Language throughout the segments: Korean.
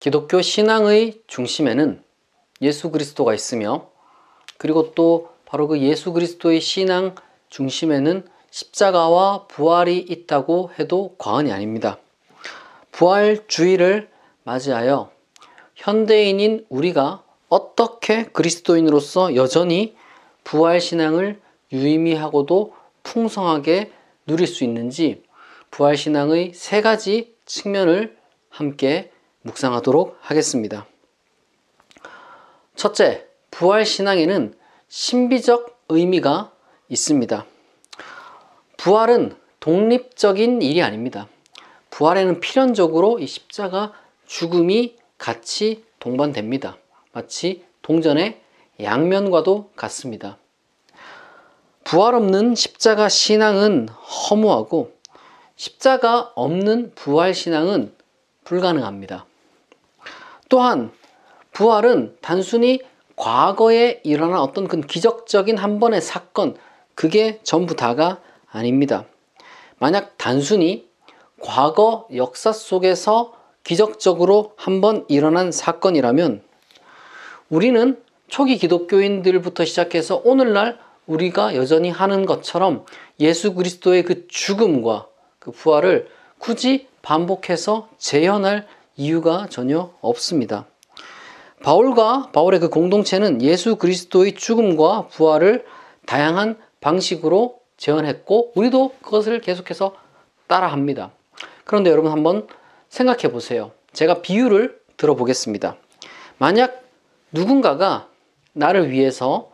기독교 신앙의 중심에는 예수 그리스도가 있으며, 그리고 또 바로 그 예수 그리스도의 신앙 중심에는 십자가와 부활이 있다고 해도 과언이 아닙니다. 부활주의를 맞이하여 현대인인 우리가 어떻게 그리스도인으로서 여전히 부활신앙을 유의미하고도 풍성하게 누릴 수 있는지, 부활신앙의 세 가지 측면을 함께 묵상하도록 하겠습니다. 첫째, 부활신앙에는 신비적 의미가 있습니다. 부활은 독립적인 일이 아닙니다. 부활에는 필연적으로 이 십자가 죽음이 같이 동반됩니다. 마치 동전의 양면과도 같습니다. 부활 없는 십자가 신앙은 허무하고 십자가 없는 부활 신앙은 불가능합니다. 또한 부활은 단순히 과거에 일어난 어떤 그 기적적인 한 번의 사건, 그게 전부 다가 아닙니다. 만약 단순히 과거 역사 속에서 기적적으로 한 번 일어난 사건이라면 우리는 초기 기독교인들부터 시작해서 오늘날 우리가 여전히 하는 것처럼 예수 그리스도의 그 죽음과 그 부활을 굳이 반복해서 재현할 이유가 전혀 없습니다. 바울과 바울의 그 공동체는 예수 그리스도의 죽음과 부활을 다양한 방식으로 재현했고 우리도 그것을 계속해서 따라합니다. 그런데 여러분 한번 생각해 보세요. 제가 비유를 들어보겠습니다. 만약 누군가가 나를 위해서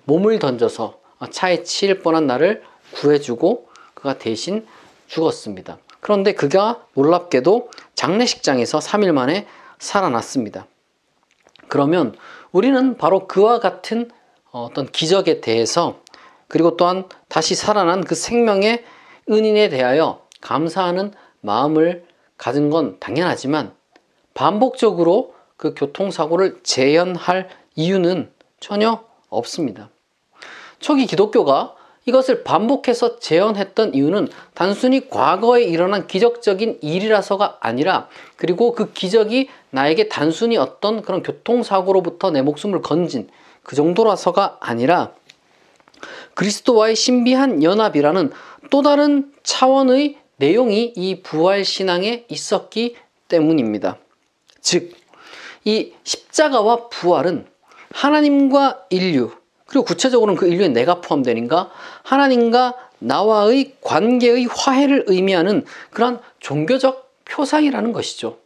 몸을 던져서 차에 치일 뻔한 나를 구해주고 그가 대신 죽었습니다. 그런데 그가 놀랍게도 장례식장에서 3일 만에 살아났습니다. 그러면 우리는 바로 그와 같은 어떤 기적에 대해서, 그리고 또한 다시 살아난 그 생명의 은인에 대하여 감사하는 마음을 가진 건 당연하지만 반복적으로 그 교통사고를 재현할 이유는 전혀 없습니다. 초기 기독교가 이것을 반복해서 재현했던 이유는 단순히 과거에 일어난 기적적인 일이라서가 아니라, 그리고 그 기적이 나에게 단순히 어떤 그런 교통사고로부터 내 목숨을 건진 그 정도라서가 아니라 그리스도와의 신비한 연합이라는 또 다른 차원의 내용이 이 부활신앙에 있었기 때문입니다. 즉, 이 십자가와 부활은 하나님과 인류, 그리고 구체적으로는 그 인류에 내가 포함되는가, 하나님과 나와의 관계의 화해를 의미하는 그런 종교적 표상이라는 것이죠.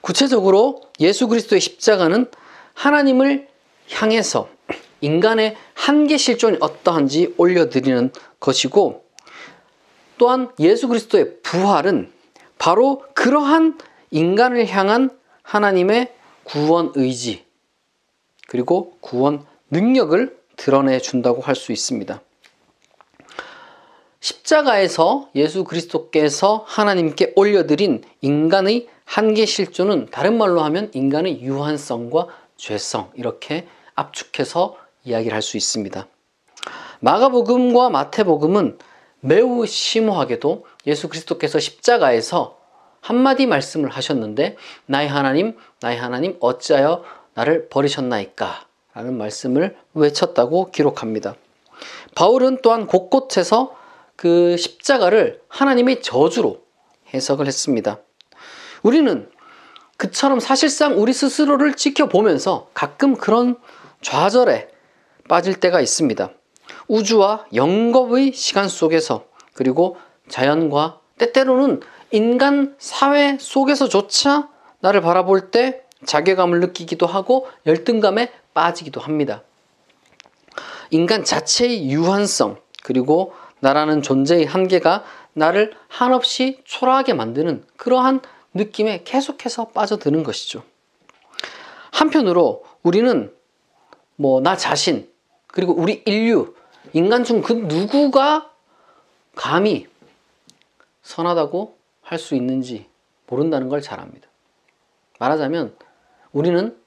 구체적으로 예수 그리스도의 십자가는 하나님을 향해서 인간의 한계 실존이 어떠한지 올려드리는 것이고, 또한 예수 그리스도의 부활은 바로 그러한 인간을 향한 하나님의 구원 의지, 그리고 구원 능력을 드러내 준다고 할 수 있습니다. 십자가에서 예수 그리스도께서 하나님께 올려드린 인간의 한계 실존은 다른 말로 하면 인간의 유한성과 죄성, 이렇게 압축해서 이야기를 할 수 있습니다. 마가복음과 마태복음은 매우 심오하게도 예수 그리스도께서 십자가에서 한마디 말씀을 하셨는데, 나의 하나님, 나의 하나님, 어찌하여 나를 버리셨나이까? 라는 말씀을 외쳤다고 기록합니다. 바울은 또한 곳곳에서 그 십자가를 하나님의 저주로 해석을 했습니다. 우리는 그처럼 사실상 우리 스스로를 지켜보면서 가끔 그런 좌절에 빠질 때가 있습니다. 우주와 영겁의 시간 속에서, 그리고 자연과 때때로는 인간 사회 속에서조차 나를 바라볼 때 자괴감을 느끼기도 하고 열등감에 빠지기도 합니다. 인간 자체의 유한성, 그리고 나라는 존재의 한계가 나를 한없이 초라하게 만드는 그러한 느낌에 계속해서 빠져드는 것이죠. 한편으로 우리는 나 자신, 그리고 우리 인류, 인간 중 그 누구가 감히 선하다고 할 수 있는지 모른다는 걸 잘 압니다. 말하자면 우리는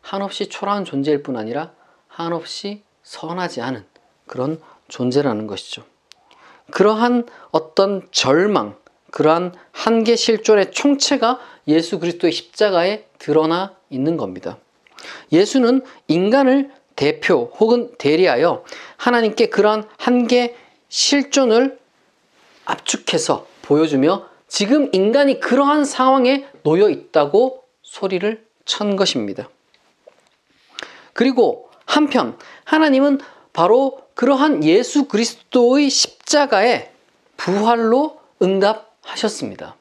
한없이 초라한 존재일 뿐 아니라 한없이 선하지 않은 그런 존재라는 것이죠. 그러한 어떤 절망, 그러한 한계 실존의 총체가 예수 그리스도의 십자가에 드러나 있는 겁니다. 예수는 인간을 대표 혹은 대리하여 하나님께 그러한 한계 실존을 압축해서 보여주며 지금 인간이 그러한 상황에 놓여 있다고 소리를 친 것입니다. 그리고 한편 하나님은 바로 그러한 예수 그리스도의 십자가에 부활로 응답하셨습니다.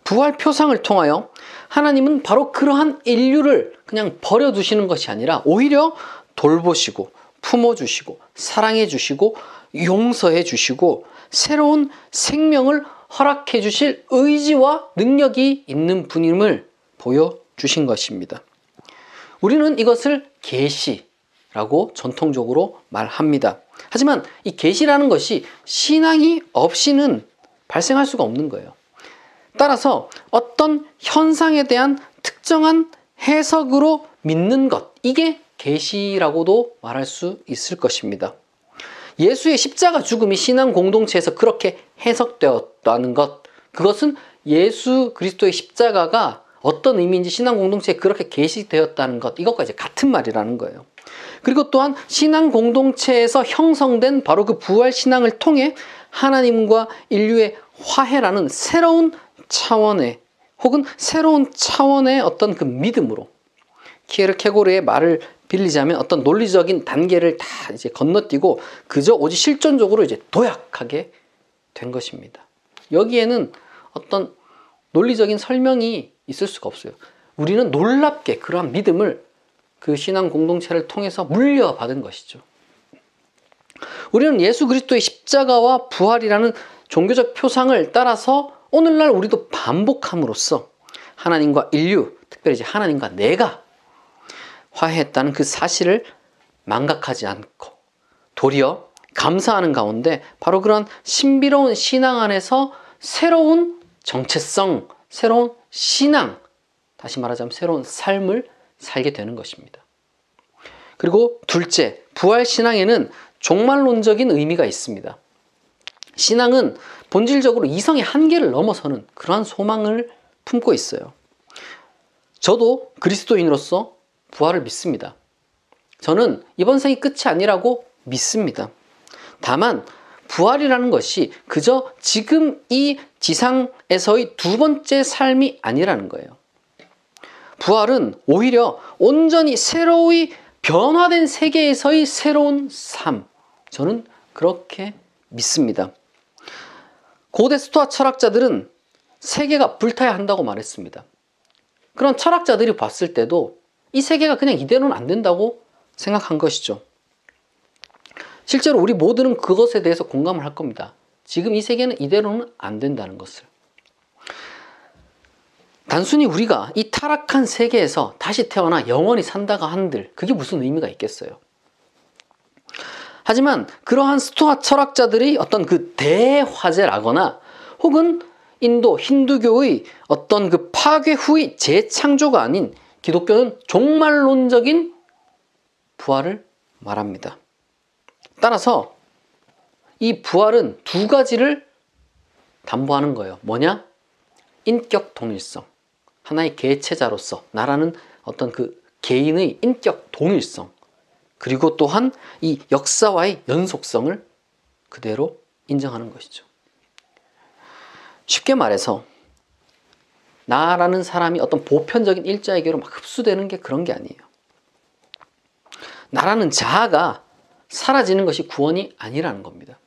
부활 표상을 통하여 하나님은 바로 그러한 인류를 그냥 버려두시는 것이 아니라 오히려 돌보시고 품어주시고 사랑해주시고 용서해주시고 새로운 생명을 허락해주실 의지와 능력이 있는 분임을 보여주신 것입니다. 우리는 이것을 계시라고 전통적으로 말합니다. 하지만 이 계시라는 것이 신앙이 없이는 발생할 수가 없는 거예요. 따라서 어떤 현상에 대한 특정한 해석으로 믿는 것, 이게 계시라고도 말할 수 있을 것입니다. 예수의 십자가 죽음이 신앙 공동체에서 그렇게 해석되었다는 것, 그것은 예수 그리스도의 십자가가 어떤 의미인지 신앙 공동체에 그렇게 계시되었다는 것, 이것과 이제 같은 말이라는 거예요. 그리고 또한 신앙 공동체에서 형성된 바로 그 부활 신앙을 통해 하나님과 인류의 화해라는 새로운 차원의 혹은 새로운 차원의 어떤 그 믿음으로, 키에르케고르의 말을 빌리자면 어떤 논리적인 단계를 다 이제 건너뛰고 그저 오직 실존적으로 이제 도약하게 된 것입니다. 여기에는 어떤 논리적인 설명이 있을 수가 없어요. 우리는 놀랍게 그러한 믿음을 그 신앙 공동체를 통해서 물려받은 것이죠. 우리는 예수 그리스도의 십자가와 부활이라는 종교적 표상을 따라서 오늘날 우리도 반복함으로써 하나님과 인류, 특별히 이제 하나님과 내가 화해했다는 그 사실을 망각하지 않고 도리어 감사하는 가운데 바로 그런 신비로운 신앙 안에서 새로운 정체성, 새로운 신앙, 다시 말하자면 새로운 삶을 살게 되는 것입니다. 그리고 둘째, 부활 신앙에는 종말론적인 의미가 있습니다. 신앙은 본질적으로 이성의 한계를 넘어서는 그러한 소망을 품고 있어요. 저도 그리스도인으로서 부활을 믿습니다. 저는 이번 생이 끝이 아니라고 믿습니다. 다만 부활이라는 것이 그저 지금 이 지상에서의 두 번째 삶이 아니라는 거예요. 부활은 오히려 온전히 새로이 변화된 세계에서의 새로운 삶, 저는 그렇게 믿습니다. 고대 스토아 철학자들은 세계가 불타야 한다고 말했습니다. 그런 철학자들이 봤을 때도 이 세계가 그냥 이대로는 안 된다고 생각한 것이죠. 실제로 우리 모두는 그것에 대해서 공감을 할 겁니다. 지금 이 세계는 이대로는 안 된다는 것을. 단순히 우리가 이 타락한 세계에서 다시 태어나 영원히 산다가 한들 그게 무슨 의미가 있겠어요? 하지만 그러한 스토아 철학자들의 어떤 그 대화제라거나 혹은 인도 힌두교의 어떤 그 파괴 후의 재창조가 아닌 기독교는 종말론적인 부활을 말합니다. 따라서 이 부활은 두 가지를 담보하는 거예요. 뭐냐? 인격 동일성. 하나의 개체자로서 나라는 어떤 그 개인의 인격 동일성. 그리고 또한 이 역사와의 연속성을 그대로 인정하는 것이죠. 쉽게 말해서 나라는 사람이 어떤 보편적인 일자에게로 막 흡수되는 게 그런 게 아니에요. 나라는 자아가 사라지는 것이 구원이 아니라는 겁니다.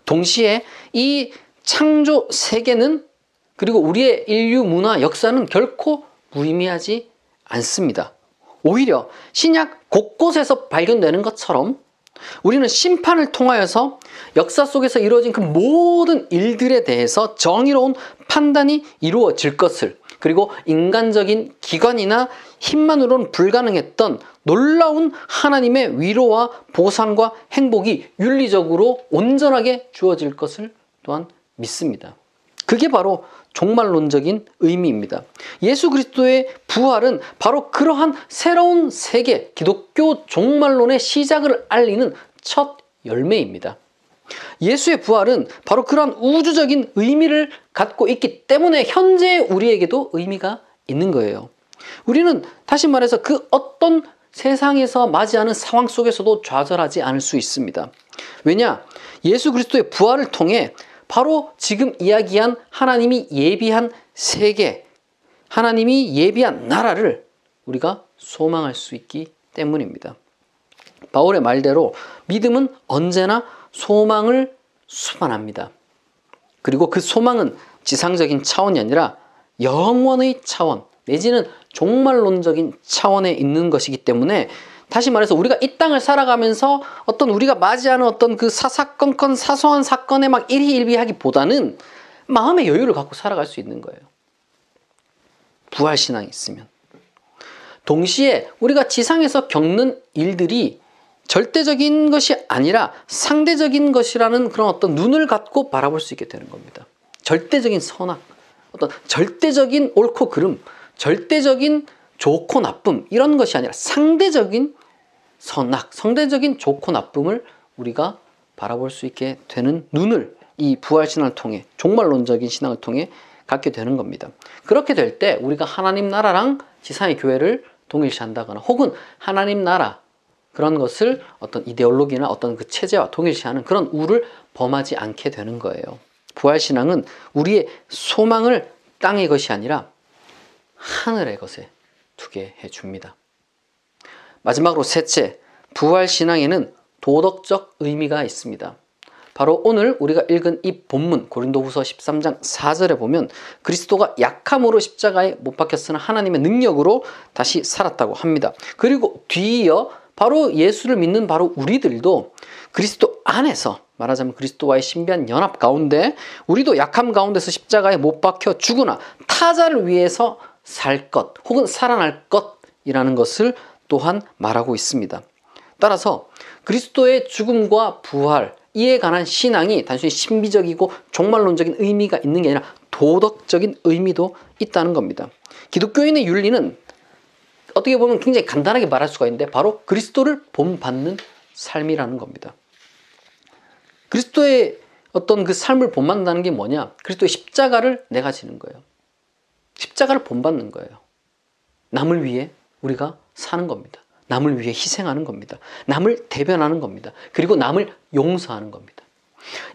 동시에 이 창조 세계는 그리고 우리의 인류 문화 역사는 결코 무의미하지 않습니다. 오히려 신약 곳곳에서 발견되는 것처럼 우리는 심판을 통하여서 역사 속에서 이루어진 그 모든 일들에 대해서 정의로운 판단이 이루어질 것을, 그리고 인간적인 기관이나 힘만으로는 불가능했던 놀라운 하나님의 위로와 보상과 행복이 윤리적으로 온전하게 주어질 것을 또한 믿습니다. 그게 바로 종말론적인 의미입니다. 예수 그리스도의 부활은 바로 그러한 새로운 세계, 기독교 종말론의 시작을 알리는 첫 열매입니다. 예수의 부활은 바로 그런 우주적인 의미를 갖고 있기 때문에 현재 우리에게도 의미가 있는 거예요. 우리는 다시 말해서 그 어떤 세상에서 맞이하는 상황 속에서도 좌절하지 않을 수 있습니다. 왜냐? 예수 그리스도의 부활을 통해 바로 지금 이야기한 하나님이 예비한 세계, 하나님이 예비한 나라를 우리가 소망할 수 있기 때문입니다. 바울의 말대로 믿음은 언제나 소망을 수반합니다. 그리고 그 소망은 지상적인 차원이 아니라 영원의 차원 내지는 종말론적인 차원에 있는 것이기 때문에 다시 말해서 우리가 이 땅을 살아가면서 어떤 우리가 맞이하는 어떤 그 사사건건 사소한 사건에 막 일희일비하기보다는 마음의 여유를 갖고 살아갈 수 있는 거예요. 부활신앙이 있으면. 동시에 우리가 지상에서 겪는 일들이 절대적인 것이 아니라 상대적인 것이라는 그런 어떤 눈을 갖고 바라볼 수 있게 되는 겁니다. 절대적인 선악, 어떤 절대적인 옳고 그름, 절대적인 좋고 나쁨 이런 것이 아니라 상대적인 선악, 상대적인 좋고 나쁨을 우리가 바라볼 수 있게 되는 눈을 이 부활신앙을 통해 종말론적인 신앙을 통해 갖게 되는 겁니다. 그렇게 될 때 우리가 하나님 나라랑 지상의 교회를 동일시한다거나 혹은 하나님 나라 그런 것을 어떤 이데올로기나 어떤 그 체제와 동일시하는 그런 우를 범하지 않게 되는 거예요. 부활신앙은 우리의 소망을 땅의 것이 아니라 하늘의 것에 두게 해줍니다. 마지막으로 셋째, 부활신앙에는 도덕적 의미가 있습니다. 바로 오늘 우리가 읽은 이 본문 고린도후서 13장 4절에 보면 그리스도가 약함으로 십자가에 못 박혔으나 하나님의 능력으로 다시 살았다고 합니다. 그리고 뒤이어 바로 예수를 믿는 바로 우리들도 그리스도 안에서 말하자면 그리스도와의 신비한 연합 가운데 우리도 약함 가운데서 십자가에 못 박혀 죽으나 타자를 위해서 살 것 혹은 살아날 것이라는 것을 또한 말하고 있습니다. 따라서 그리스도의 죽음과 부활 이에 관한 신앙이 단순히 신비적이고 종말론적인 의미가 있는 게 아니라 도덕적인 의미도 있다는 겁니다. 기독교인의 윤리는 어떻게 보면 굉장히 간단하게 말할 수가 있는데 바로 그리스도를 본받는 삶이라는 겁니다. 그리스도의 어떤 그 삶을 본받는다는 게 뭐냐? 그리스도의 십자가를 내가 지는 거예요. 십자가를 본받는 거예요. 남을 위해 우리가 사는 겁니다. 남을 위해 희생하는 겁니다. 남을 대변하는 겁니다. 그리고 남을 용서하는 겁니다.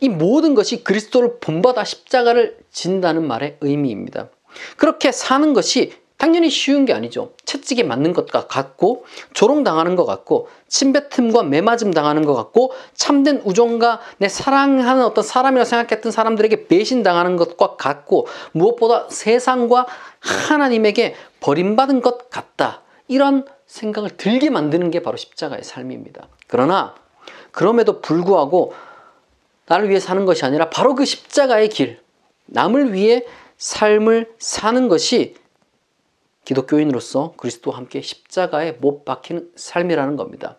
이 모든 것이 그리스도를 본받아 십자가를 진다는 말의 의미입니다. 그렇게 사는 것이 당연히 쉬운 게 아니죠. 채찍에 맞는 것과 같고 조롱당하는 것 같고 침뱉음과 매맞음 당하는 것 같고 참된 우정과 내 사랑하는 어떤 사람이라고 생각했던 사람들에게 배신당하는 것과 같고 무엇보다 세상과 하나님에게 버림받은 것 같다. 이런 생각을 들게 만드는 게 바로 십자가의 삶입니다. 그러나 그럼에도 불구하고 나를 위해 사는 것이 아니라 바로 그 십자가의 길, 남을 위해 삶을 사는 것이 기독교인으로서 그리스도와 함께 십자가에 못 박히는 삶이라는 겁니다.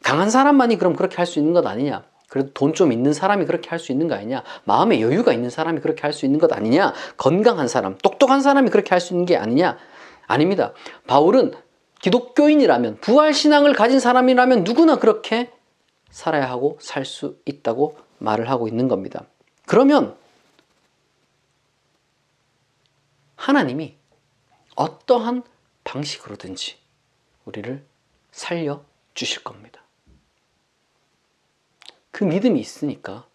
강한 사람만이 그럼 그렇게 할 수 있는 것 아니냐? 그래도 돈 좀 있는 사람이 그렇게 할 수 있는 거 아니냐? 마음의 여유가 있는 사람이 그렇게 할 수 있는 것 아니냐? 건강한 사람, 똑똑한 사람이 그렇게 할 수 있는 게 아니냐? 아닙니다. 바울은 기독교인이라면, 부활신앙을 가진 사람이라면 누구나 그렇게 살아야 하고 살 수 있다고 말을 하고 있는 겁니다. 그러면 하나님이 어떠한 방식으로든지 우리를 살려주실 겁니다. 그 믿음이 있으니까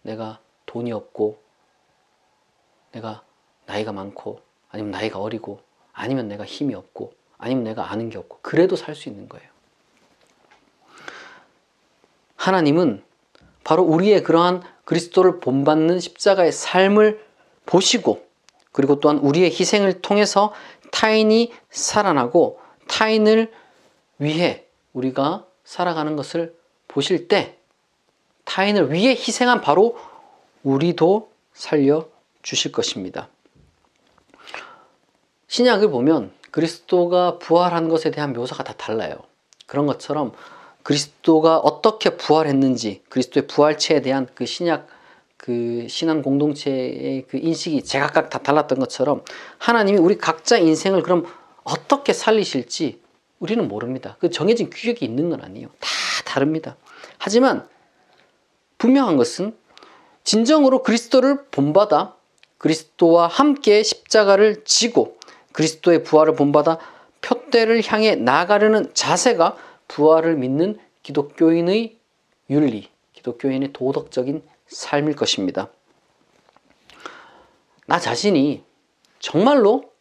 내가 돈이 없고 내가 나이가 많고 아니면 나이가 어리고 아니면 내가 힘이 없고 아니면 내가 아는 게 없고 그래도 살 수 있는 거예요. 하나님은 바로 우리의 그러한 그리스도를 본받는 십자가의 삶을 보시고 그리고 또한 우리의 희생을 통해서 타인이 살아나고 타인을 위해 우리가 살아가는 것을 보실 때 타인을 위해 희생한 바로 우리도 살려주실 것입니다. 신약을 보면 그리스도가 부활한 것에 대한 묘사가 다 달라요. 그런 것처럼 그리스도가 어떻게 부활했는지 그리스도의 부활체에 대한 그 신약 그 신앙 공동체의 그 인식이 제각각 다 달랐던 것처럼 하나님이 우리 각자 인생을 그럼 어떻게 살리실지 우리는 모릅니다. 그 정해진 규격이 있는 건 아니에요. 다 다릅니다. 하지만 분명한 것은 진정으로 그리스도를 본받아 그리스도와 함께 십자가를 지고 그리스도의 부활을 본받아 표대를 향해 나아가려는 자세가 부활을 믿는 기독교인의 윤리, 기독교인의 도덕적인 삶일 것입니다. 나 자신이 정말로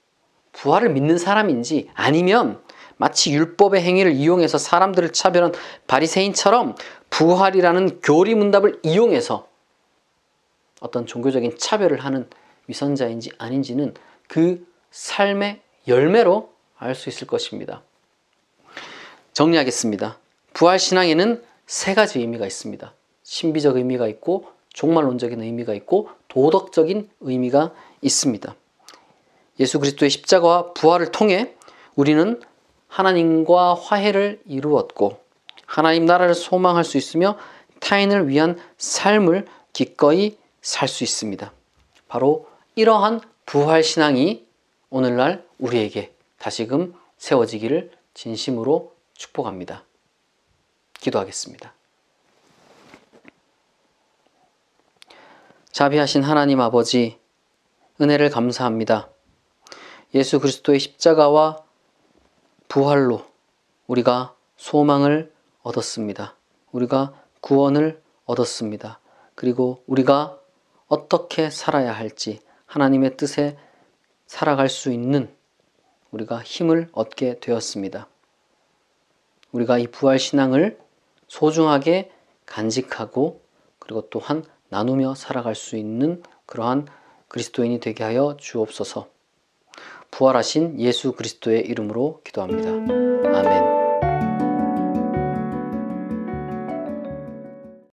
부활을 믿는 사람인지 아니면 마치 율법의 행위를 이용해서 사람들을 차별한 바리새인처럼 부활이라는 교리문답을 이용해서 어떤 종교적인 차별을 하는 위선자인지 아닌지는 그 삶의 열매로 알 수 있을 것입니다. 정리하겠습니다. 부활신앙에는 세 가지 의미가 있습니다. 신비적 의미가 있고 종말론적인 의미가 있고 도덕적인 의미가 있습니다. 예수 그리스도의 십자가와 부활을 통해 우리는 하나님과 화해를 이루었고 하나님 나라를 소망할 수 있으며 타인을 위한 삶을 기꺼이 살 수 있습니다. 바로 이러한 부활신앙이 오늘날 우리에게 다시금 세워지기를 진심으로 축복합니다. 기도하겠습니다. 자비하신 하나님 아버지, 은혜를 감사합니다. 예수 그리스도의 십자가와 부활로 우리가 소망을 얻었습니다. 우리가 구원을 얻었습니다. 그리고 우리가 어떻게 살아야 할지 하나님의 뜻에 살아갈 수 있는 우리가 힘을 얻게 되었습니다. 우리가 이 부활신앙을 소중하게 간직하고 그리고 또한 나누며 살아갈 수 있는 그러한 그리스도인이 되게 하여 주옵소서. 부활하신 예수 그리스도의 이름으로 기도합니다. 아멘.